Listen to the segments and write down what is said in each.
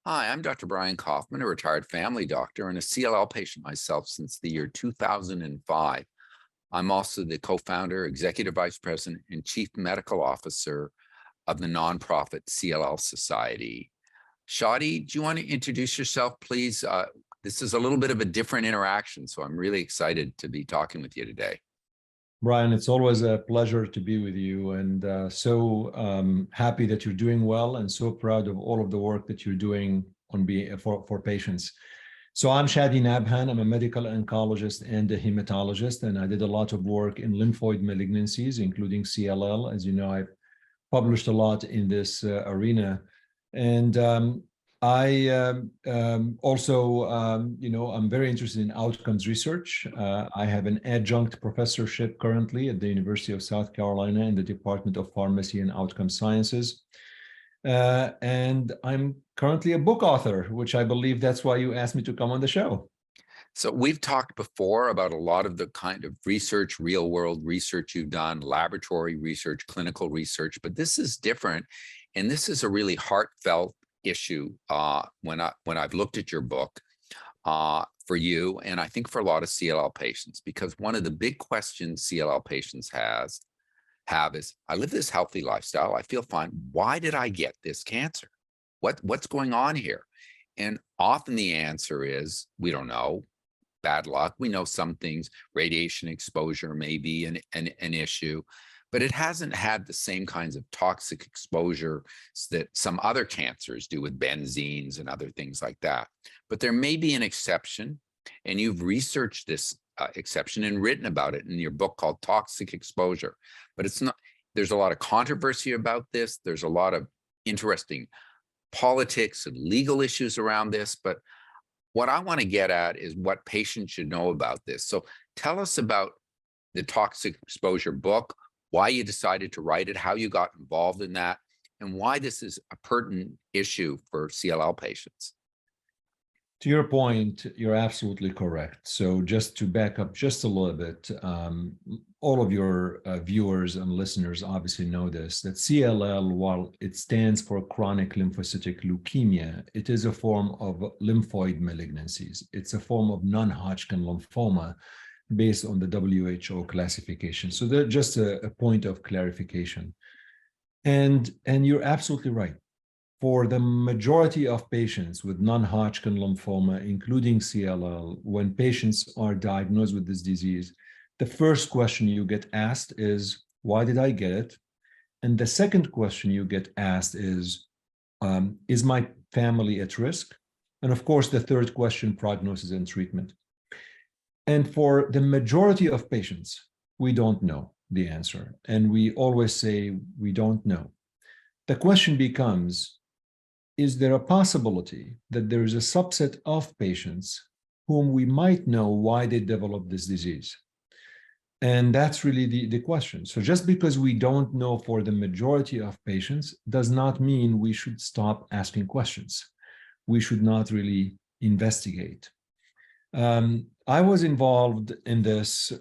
Hi, I'm Dr. Brian Kaufman, a retired family doctor and a CLL patient myself since the year 2005. I'm also the co-founder, executive vice president, and chief medical officer of the nonprofit CLL Society. Chadi, do you want to introduce yourself, please? This is a little bit of a different interaction, so I'm really excited to be talking with you today. Brian, it's always a pleasure to be with you, and so happy that you're doing well, and so proud of all of the work that you're doing for patients. So I'm Chadi Nabhan. I'm a medical oncologist and a hematologist, and I did a lot of work in lymphoid malignancies, including CLL. As you know, I've published a lot in this arena, and I'm very interested in outcomes research. I have an adjunct professorship currently at the University of South Carolina in the Department of Pharmacy and Outcome Sciences. And I'm currently a book author, which I believe that's why you asked me to come on the show. So we've talked before about a lot of the kind of research, real world research you've done, laboratory research, clinical research, but this is different. And this is a really heartfelt issue when I've looked at your book for you, and I think for a lot of CLL patients, because one of the big questions CLL patients have is, I live this healthy lifestyle, I feel fine. Why did I get this cancer? What's going on here? And often the answer is, we don't know. Bad luck. We know some things, radiation exposure may be an issue, but it hasn't had the same kinds of toxic exposure that some other cancers do with benzenes and other things like that. But there may be an exception, and you've researched this exception and written about it in your book called Toxic Exposure. But it's not, there's a lot of controversy about this. There's a lot of interesting politics and legal issues around this, but what I want to get at is what patients should know about this. So tell us about the toxic exposure book, why you decided to write it, how you got involved in that, and why this is a pertinent issue for CLL patients. To your point, you're absolutely correct. So just to back up just a little bit, all of your viewers and listeners obviously know this, that CLL, while it stands for chronic lymphocytic leukemia, it is a form of lymphoid malignancies. It's a form of non-Hodgkin lymphoma based on the WHO classification. So that's just a point of clarification. And you're absolutely right. For the majority of patients with non-Hodgkin lymphoma, including CLL, when patients are diagnosed with this disease, the first question you get asked is, why did I get it? And the second question you get asked is my family at risk? And of course, the third question, prognosis and treatment. And for the majority of patients, we don't know the answer. And we always say, we don't know. The question becomes, is there a possibility that there is a subset of patients whom we might know why they developed this disease? And that's really the question. So just because we don't know for the majority of patients does not mean we should stop asking questions. We should not really investigate. I was involved in this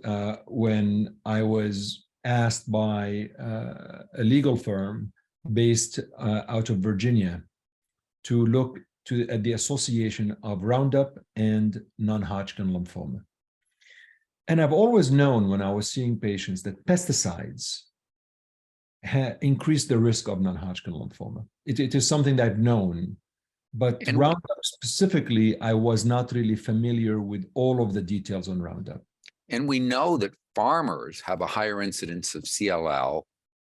when I was asked by a legal firm based out of Virginia to look at the association of Roundup and non-Hodgkin lymphoma. And I've always known when I was seeing patients that pesticides increase the risk of non-Hodgkin lymphoma. It is something that I've known, but Roundup specifically, I was not really familiar with all of the details on Roundup. And we know that farmers have a higher incidence of CLL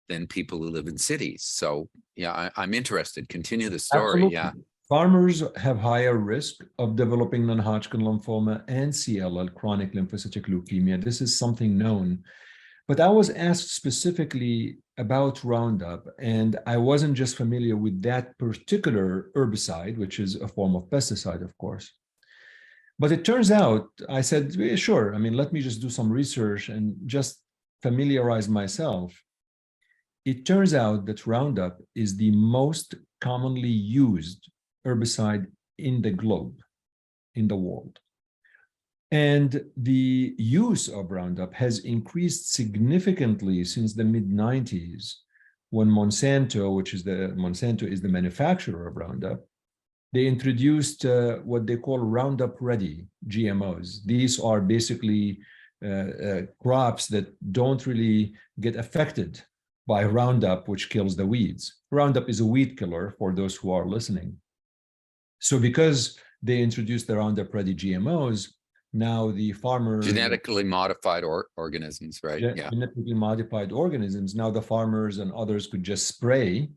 than people who live in cities. So yeah, I'm interested. Continue the story. Absolutely. Yeah. Farmers have higher risk of developing non-Hodgkin lymphoma and CLL, chronic lymphocytic leukemia. This is something known. But I was asked specifically about Roundup, and I wasn't just familiar with that particular herbicide, which is a form of pesticide, of course. But it turns out, I said, yeah, sure. I mean, let me just do some research and just familiarize myself. It turns out that Roundup is the most commonly used herbicide in the globe, in the world. And the use of Roundup has increased significantly since the mid-90s, when Monsanto is the manufacturer of Roundup, they introduced what they call Roundup Ready GMOs. These are basically crops that don't really get affected by Roundup, which kills the weeds. Roundup is a weed killer for those who are listening. So because they introduced the Roundup Ready GMOs, now the farmers— genetically modified organisms, right? Yeah. Genetically modified organisms. Now the farmers and others could just spray,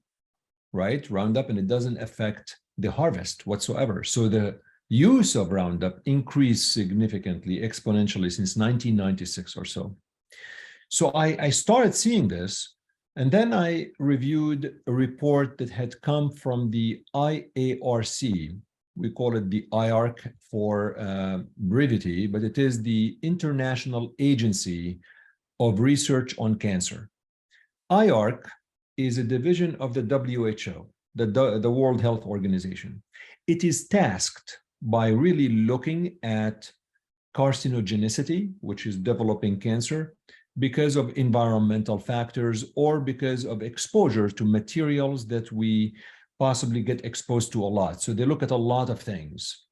right, Roundup, and it doesn't affect the harvest whatsoever. So the use of Roundup increased significantly, exponentially since 1996 or so. So I started seeing this, and then I reviewed a report that had come from the IARC. We call it the IARC for brevity, but it is the International Agency of Research on Cancer. IARC is a division of the WHO, the World Health Organization. It is tasked by really looking at carcinogenicity, which is developing cancer, because of environmental factors or because of exposure to materials that we possibly get exposed to a lot. So they look at a lot of things.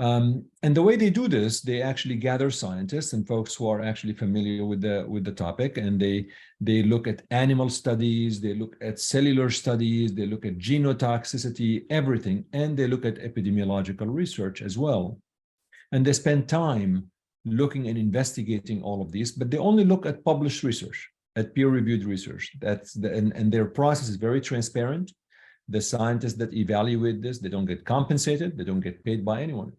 And the way they do this, they actually gather scientists and folks who are actually familiar with the topic, and they look at animal studies, they look at cellular studies, they look at genotoxicity, everything, and they look at epidemiological research as well. And they spend time looking and investigating all of these, but they only look at published research, at peer-reviewed research. And their process is very transparent. The scientists that evaluate this, they don't get compensated, they don't get paid by anyone.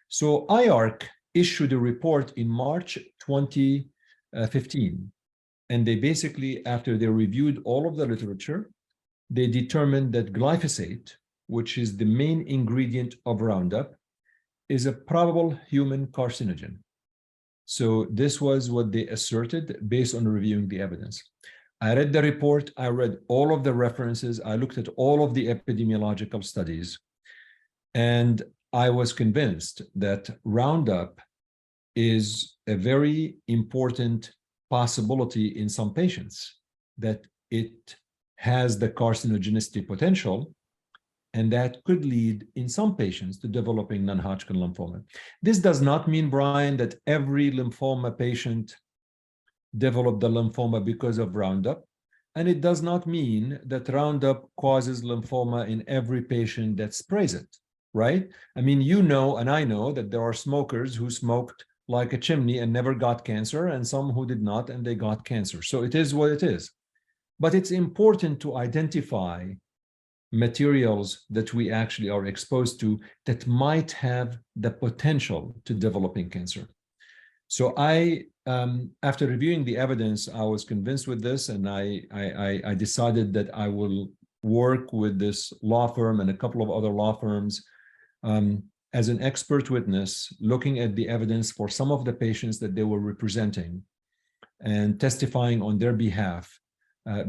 So IARC issued a report in March 2015, and they basically, after they reviewed all of the literature, they determined that glyphosate, which is the main ingredient of Roundup, is a probable human carcinogen. So this was what they asserted based on reviewing the evidence. I read the report, I read all of the references, I looked at all of the epidemiological studies, and I was convinced that Roundup is a very important possibility in some patients, that it has the carcinogenicity potential, and that could lead in some patients to developing non-Hodgkin lymphoma. This does not mean, Brian, that every lymphoma patient developed the lymphoma because of Roundup. And it does not mean that Roundup causes lymphoma in every patient that sprays it, right? I mean, you know, and I know that there are smokers who smoked like a chimney and never got cancer, and some who did not and they got cancer. So it is what it is. But it's important to identify materials that we actually are exposed to that might have the potential to developing cancer. So after reviewing the evidence, I was convinced with this, and I decided that I will work with this law firm and a couple of other law firms as an expert witness, looking at the evidence for some of the patients that they were representing and testifying on their behalf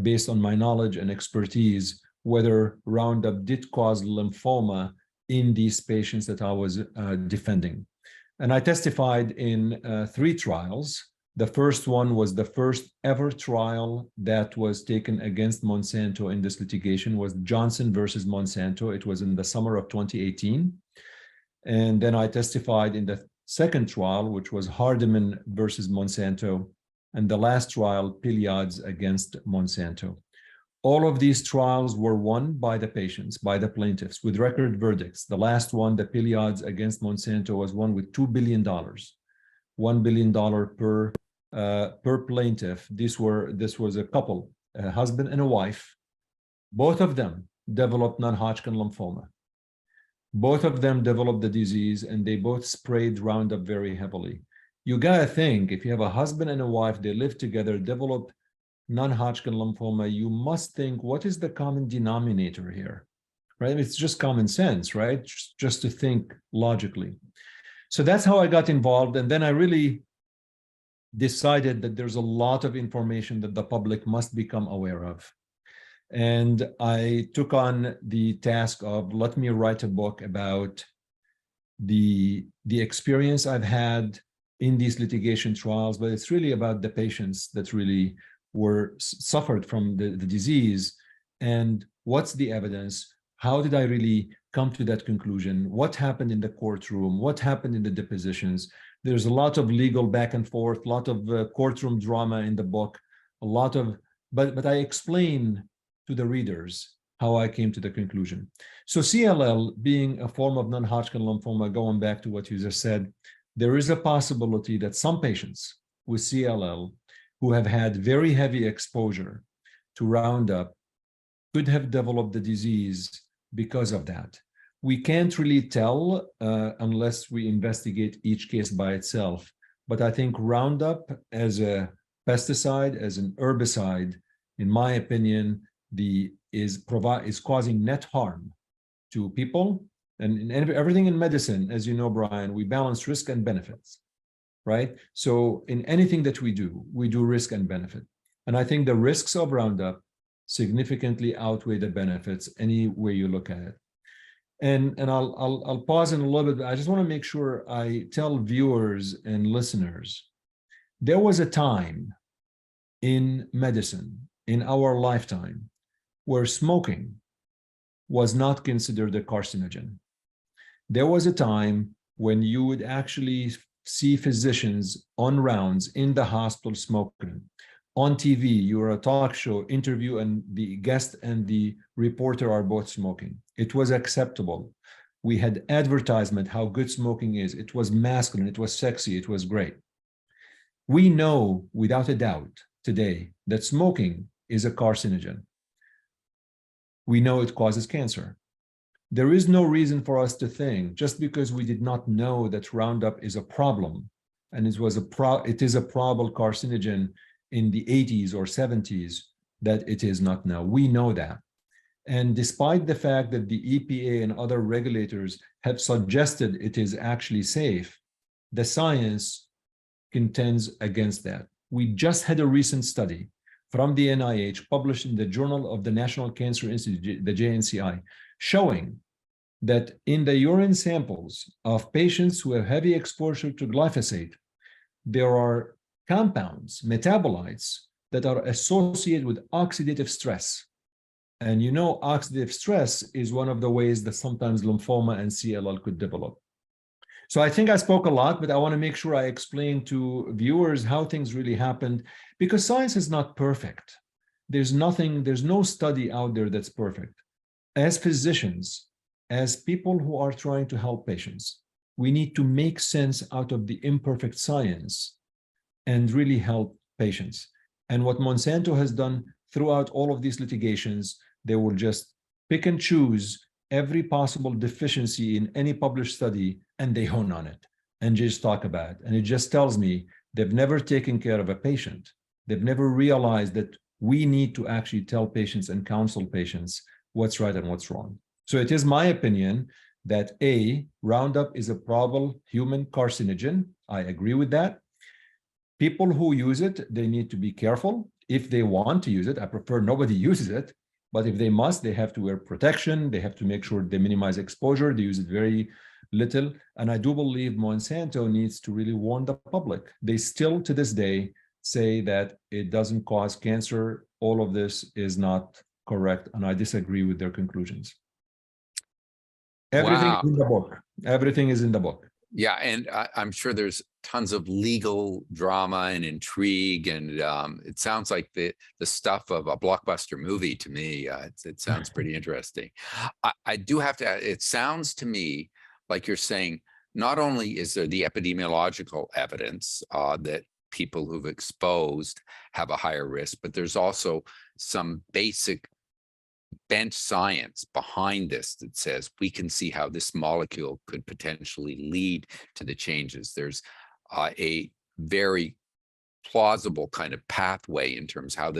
based on my knowledge and expertise, whether Roundup did cause lymphoma in these patients that I was defending. And I testified in 3 trials. The first one was the first ever trial that was taken against Monsanto in this litigation, was Johnson versus Monsanto. It was in the summer of 2018. And then I testified in the second trial, which was Hardeman versus Monsanto, and the last trial, Piliades against Monsanto. All of these trials were won by the patients, by the plaintiffs, with record verdicts. The last one, the Piliades against Monsanto, was won with $2 billion, $1 billion per plaintiff. This was a couple, a husband and a wife. Both of them developed non-Hodgkin lymphoma. Both of them developed the disease, and they both sprayed Roundup very heavily. You gotta think, if you have a husband and a wife, they live together, develop non-Hodgkin lymphoma, you must think, what is the common denominator here, right? It's just common sense, right? Just to think logically. So that's how I got involved. And then I really decided that there's a lot of information that the public must become aware of. And I took on the task of, let me write a book about the experience I've had in these litigation trials, but it's really about the patients that really suffered from the disease, and what's the evidence? How did I really come to that conclusion? What happened in the courtroom? What happened in the depositions? There's a lot of legal back and forth, a lot of courtroom drama in the book, a lot of, but I explain to the readers how I came to the conclusion. So CLL being a form of non-Hodgkin lymphoma, going back to what you just said, there is a possibility that some patients with CLL who have had very heavy exposure to Roundup could have developed the disease because of that. We can't really tell unless we investigate each case by itself. But I think Roundup as a pesticide, as an herbicide, in my opinion, is causing net harm to people. And in everything in medicine, as you know, Brian, we balance risk and benefits, right? So in anything that we do risk and benefit. And I think the risks of Roundup significantly outweigh the benefits any way you look at it. And I'll pause in a little bit. I just want to make sure I tell viewers and listeners, there was a time in medicine, in our lifetime, where smoking was not considered a carcinogen. There was a time when you would actually see physicians on rounds in the hospital smoking. On TV, you're a talk show interview and the guest and the reporter are both smoking. It was acceptable. We had advertisement how good smoking is. It was masculine, it was sexy, it was great. We know without a doubt today that smoking is a carcinogen. We know it causes cancer. There is no reason for us to think, just because we did not know that Roundup is a problem, and it is a probable carcinogen in the 80s or 70s, that it is not now. We know that. And despite the fact that the EPA and other regulators have suggested it is actually safe, the science contends against that. We just had a recent study from the NIH published in the Journal of the National Cancer Institute, the JNCI, showing that in the urine samples of patients who have heavy exposure to glyphosate, there are compounds, metabolites that are associated with oxidative stress. And you know, oxidative stress is one of the ways that sometimes lymphoma and CLL could develop. So I think I spoke a lot, but I want to make sure I explain to viewers how things really happened, because science is not perfect. There's no study out there that's perfect. As physicians, as people who are trying to help patients, we need to make sense out of the imperfect science and really help patients. And what Monsanto has done throughout all of these litigations, they will just pick and choose every possible deficiency in any published study, and they hone on it and just talk about it. And it just tells me they've never taken care of a patient. They've never realized that we need to actually tell patients and counsel patients what's right and what's wrong. So it is my opinion that Roundup is a probable human carcinogen. I agree with that. People who use it, they need to be careful. If they want to use it, I prefer nobody uses it, but if they must, they have to wear protection. They have to make sure they minimize exposure. They use it very little. And I do believe Monsanto needs to really warn the public. They still, to this day, say that it doesn't cause cancer. All of this is not correct, and I disagree with their conclusions. Everything Wow. is in the book. Everything is in the book. Yeah, and I'm sure there's tons of legal drama and intrigue, and it sounds like the stuff of a blockbuster movie to me. It sounds pretty interesting. I do have to add, it sounds to me like you're saying not only is there the epidemiological evidence that people who've exposed have a higher risk, but there's also some basic bench science behind this that says we can see how this molecule could potentially lead to the changes. There's a very plausible kind of pathway in terms of how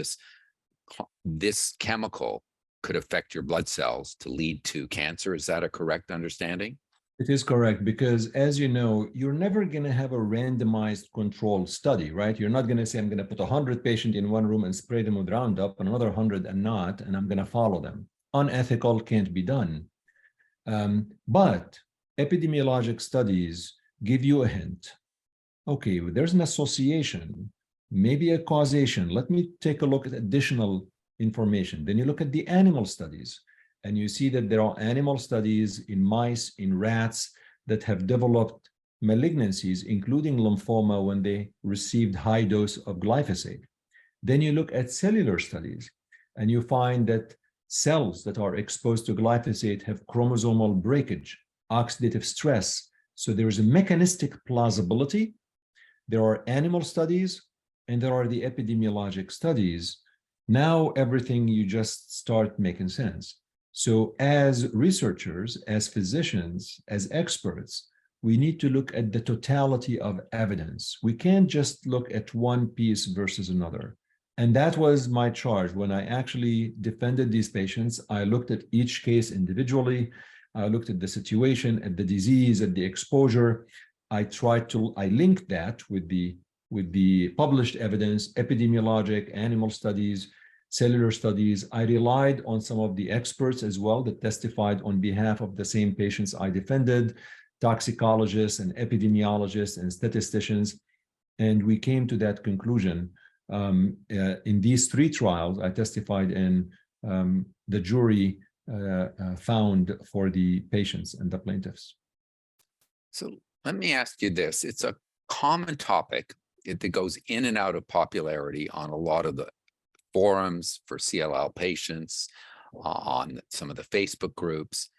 this chemical could affect your blood cells to lead to cancer. Is that a correct understanding? It is correct, because as you know, you're never going to have a randomized controlled study, right? You're not going to say, I'm going to put 100 patients in one room and spray them with Roundup and another 100 and not, and I'm going to follow them. Unethical, can't be done. But epidemiologic studies give you a hint. Okay, there's an association, maybe a causation. Let me take a look at additional information. Then you look at the animal studies. and you see that there are animal studies in mice, in rats, that have developed malignancies, including lymphoma, when they received high dose of glyphosate. Then you look at cellular studies, and you find that cells that are exposed to glyphosate have chromosomal breakage, oxidative stress. So there is a mechanistic plausibility. There are animal studies, and there are the epidemiologic studies. Now everything you just start making sense. So as researchers, as physicians, as experts, we need to look at the totality of evidence. We can't just look at one piece versus another. And that was my charge. When I actually defended these patients, I looked at each case individually. I looked at the situation, at the disease, at the exposure. I linked that with the published evidence, epidemiologic, animal studies, cellular studies. I relied on some of the experts as well that testified on behalf of the same patients I defended, toxicologists and epidemiologists and statisticians. And we came to that conclusion. In these three trials, I testified in, the jury found for the patients and the plaintiffs. So let me ask you this. It's a common topic that goes in and out of popularity on a lot of the forums for CLL patients, on some of the Facebook groups.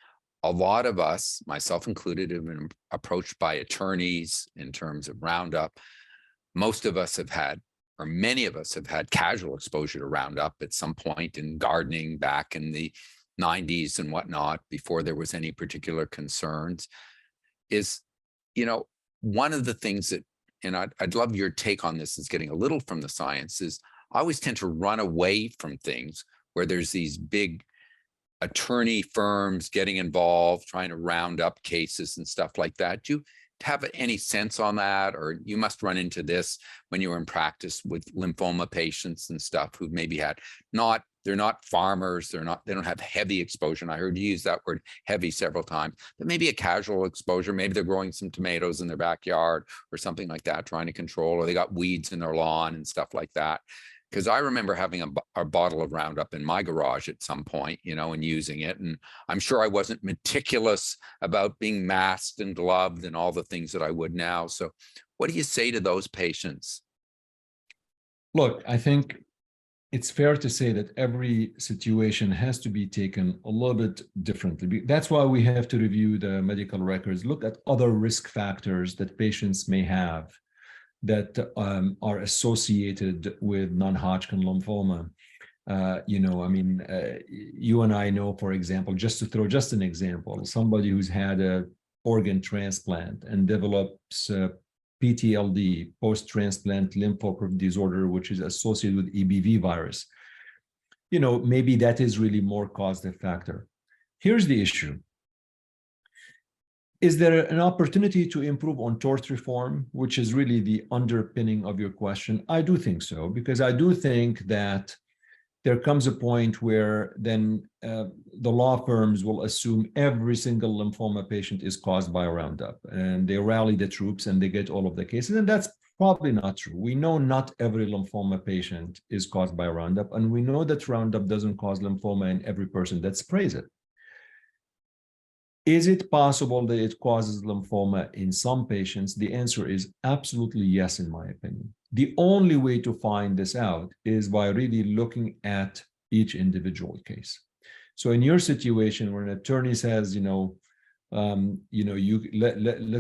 A lot of us, myself included, have been approached by attorneys in terms of Roundup. Most of us have had, or many of us have had, casual exposure to Roundup at some point in gardening back in the 90s and whatnot, before there was any particular concerns. Is, one of the things that, and I'd love your take on this, is getting a little from the science, is I always tend to run away from things where there's these big attorney firms getting involved, trying to round up cases and stuff like that. Do you have any sense on that? Or you must run into this when you were in practice with lymphoma patients and stuff who maybe had they're not farmers, they don't have heavy exposure. And I heard you use that word heavy several times, but maybe a casual exposure. Maybe they're growing some tomatoes in their backyard or something like that, trying to control, or they got weeds in their lawn and stuff like that. Because I remember having a bottle of Roundup in my garage at some point, and using it. And I'm sure I wasn't meticulous about being masked and gloved and all the things that I would now. So what do you say to those patients? Look, I think it's fair to say that every situation has to be taken a little bit differently. That's why we have to review the medical records, look at other risk factors that patients may have that are associated with non-Hodgkin lymphoma. You and I know, for example, just to throw just an example, somebody who's had an organ transplant and develops PTLD, post-transplant lymphoproliferative disorder, which is associated with EBV virus. Maybe that is really more causative factor. Here's the issue. Is there an opportunity to improve on tort reform, which is really the underpinning of your question? I do think so, because I do think that there comes a point where then the law firms will assume every single lymphoma patient is caused by Roundup, and they rally the troops and they get all of the cases. And that's probably not true. We know not every lymphoma patient is caused by Roundup, and we know that Roundup doesn't cause lymphoma in every person that sprays it. Is it possible that it causes lymphoma in some patients? The answer is absolutely yes, in my opinion. The only way to find this out is by really looking at each individual case. So in your situation, where an attorney says, let's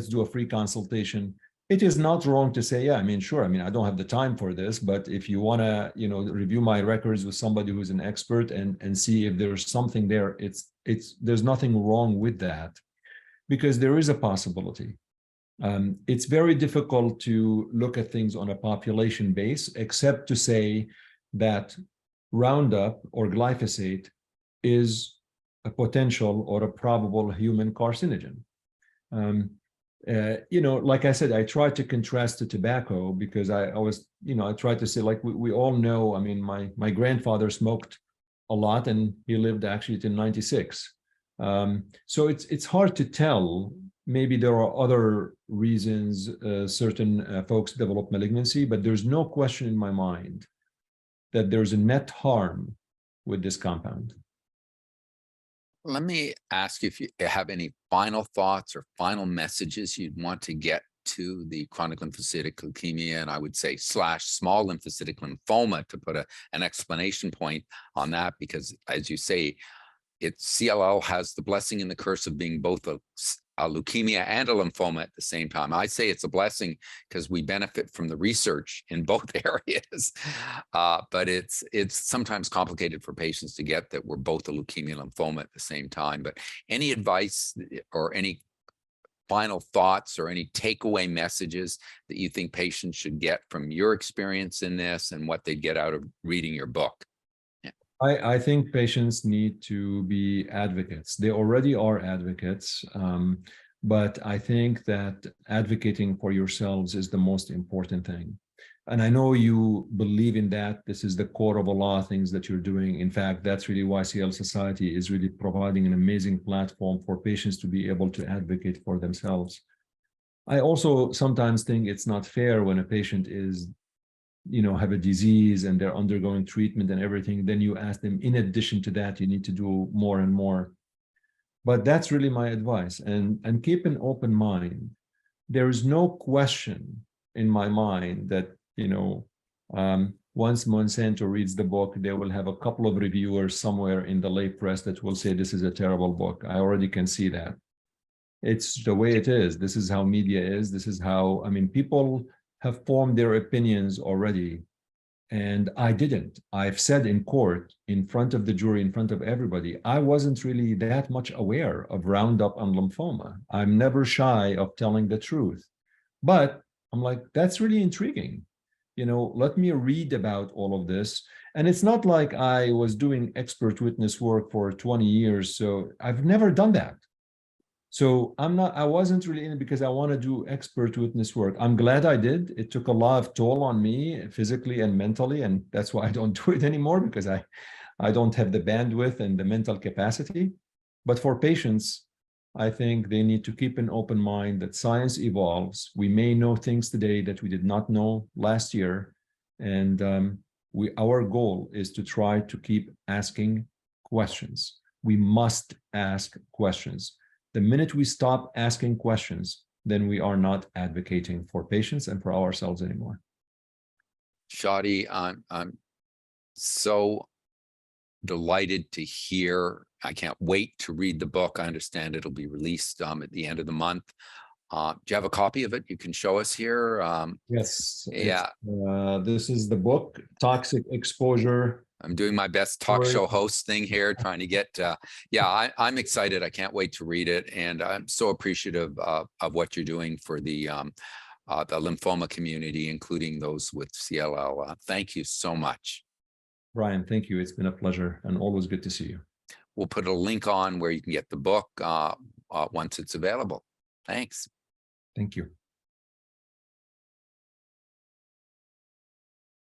do a free consultation, it is not wrong to say, yeah, sure. I don't have the time for this, but if you want to, review my records with somebody who's an expert and see if there's something there, there's nothing wrong with that, because there is a possibility. It's very difficult to look at things on a population base, except to say that Roundup or glyphosate is a potential or a probable human carcinogen. Like I said, I tried to contrast to tobacco, because I tried to say, like we all know, my grandfather smoked a lot, and he lived actually till 96. So it's hard to tell. Maybe there are other reasons certain folks develop malignancy, but there's no question in my mind that there's a net harm with this compound. Let me ask you if you have any final thoughts or final messages you'd want to get to the chronic lymphocytic leukemia, and I would say slash small lymphocytic lymphoma to put an explanation point on that, because as you say, CLL has the blessing and the curse of being both a leukemia and a lymphoma at the same time. I say it's a blessing because we benefit from the research in both areas, but it's sometimes complicated for patients to get that we're both a leukemia and lymphoma at the same time. But any advice or any final thoughts or any takeaway messages that you think patients should get from your experience in this and what they get out of reading your book? I think patients need to be advocates. They already are advocates, but I think that advocating for yourselves is the most important thing. And I know you believe in that. This is the core of a lot of things that you're doing. In fact, that's really why CLL Society is really providing an amazing platform for patients to be able to advocate for themselves. I also sometimes think it's not fair when a patient is have a disease and they're undergoing treatment and everything, then you ask them, in addition to that, you need to do more and more. But that's really my advice. And keep an open mind. There is no question in my mind that, once Monsanto reads the book, they will have a couple of reviewers somewhere in the lay press that will say, this is a terrible book. I already can see that. It's the way it is. This is how media is. This is how, people have formed their opinions already, and I didn't. I've said in court, in front of the jury, in front of everybody, I wasn't really that much aware of Roundup and lymphoma. I'm never shy of telling the truth, but I'm like, that's really intriguing. Let me read about all of this. And it's not like I was doing expert witness work for 20 years, so I've never done that. So I wasn't really in it because I want to do expert witness work. I'm glad I did. It took a lot of toll on me physically and mentally, and that's why I don't do it anymore, because I don't have the bandwidth and the mental capacity. But for patients, I think they need to keep an open mind that science evolves. We may know things today that we did not know last year. And our goal is to try to keep asking questions. We must ask questions. The minute we stop asking questions, then we are not advocating for patients and for ourselves anymore. Chadi, I'm so delighted to hear. I can't wait to read the book. I understand it'll be released at the end of the month. Do you have a copy of it you can show us here? Yes. Yeah. This is the book, Toxic Exposure. I'm doing my best talk show host thing here, trying to get, I'm excited. I can't wait to read it. And I'm so appreciative of what you're doing for the lymphoma community, including those with CLL. Thank you so much. Brian, thank you. It's been a pleasure and always good to see you. We'll put a link on where you can get the book once it's available. Thanks. Thank you.